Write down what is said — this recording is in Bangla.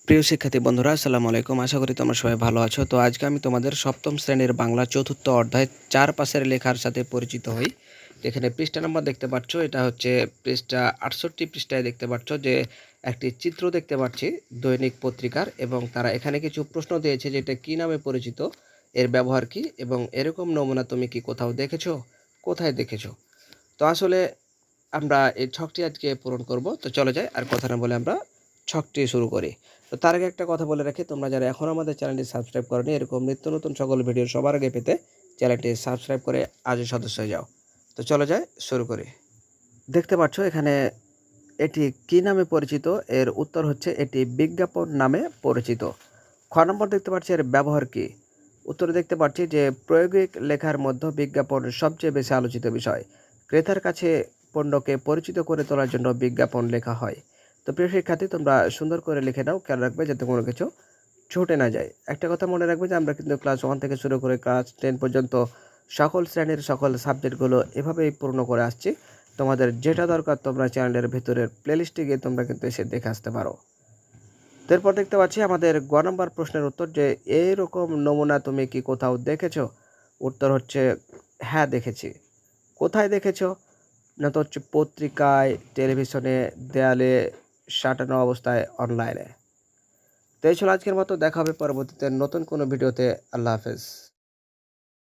প্রিয় শিক্ষার্থী বন্ধুরা, আসসালামু আলাইকুম। আশা করি তোমরা সবাই ভালো আছো। তো আজকে আমি তোমাদের সপ্তম শ্রেণীর বাংলা চতুর্থ অধ্যায় চার পাশের লেখার সাথে পরিচিত হই। এখানে পৃষ্ঠা নাম্বার দেখতে পাচ্ছ, এটা হচ্ছে পৃষ্ঠা 68 পৃষ্ঠায় দেখতে পাচ্ছ যে একটি চিত্র দেখতে পাচ্ছি দৈনিক পত্রিকার, এবং তারা এখানে কিছু প্রশ্ন দিয়েছে যে এটা কী নামে পরিচিত, এর ব্যবহার কি, এবং এরকম নমুনা তুমি কি কোথাও দেখেছো, কোথায় দেখেছো। তো আসলে আমরা এই ছকটি আজকে পূরণ করব। তো চলে যাই, আর কথা না বলে আমরা ছকটি শুরু করি। তো তার আগে একটা কথা বলে রাখি, তোমরা যারা এখন আমাদের চ্যানেলটি সাবস্ক্রাইব করোনি, এরকম নিত্য নতুন সকল ভিডিও সবার আগে পেতে চ্যানেলটি সাবস্ক্রাইব করে আজই সদস্য হয়ে যাও। তো চলে যাই, শুরু করি। দেখতে পাচ্ছ এখানে এটি কি নামে পরিচিত, এর উত্তর হচ্ছে এটি বিজ্ঞাপন নামে পরিচিত। খ নম্বর দেখতে পাচ্ছি এর ব্যবহার কি, উত্তরে দেখতে পাচ্ছি যে প্রায়োগিক লেখার মধ্যে বিজ্ঞাপন সবচেয়ে বেশি আলোচিত বিষয়। ক্রেতার কাছে পণ্যকে পরিচিত করে তোলার জন্য বিজ্ঞাপন লেখা হয়। তো প্রিয় শিক্ষার্থী, তোমরা সুন্দর করে লিখে নাও, খেয়াল রাখবে যাতে কোনো কিছু ছুটে না যায়। একটা কথা মনে রাখবে যে আমরা কিন্তু ক্লাস 1 থেকে শুরু করে ক্লাস 10 পর্যন্ত সকল শ্রেণীর সকল সাবজেক্টগুলো এভাবেই পূর্ণ করে আসছি। তোমাদের যেটা দরকার তোমরা চ্যানেলের ভিতরের প্লেলিস্টে গিয়ে তোমরা কিন্তু এসে দেখে আসতে পারো। এরপর দেখতে পাচ্ছি আমাদের গ নম্বর প্রশ্নের উত্তর, যে এইরকম নমুনা তুমি কি কোথাও দেখেছো। উত্তর হচ্ছে হ্যাঁ দেখেছি। কোথায় দেখেছো, না তো হচ্ছে পত্রিকায়, টেলিভিশনে, দেয়ালে সাঁটানো অবস্থায়, অনলাইনে। তো এই ছিল আজকের মতো, দেখা হবে পরবর্তীতে নতুন কোনো ভিডিওতে। আল্লাহ হাফেজ।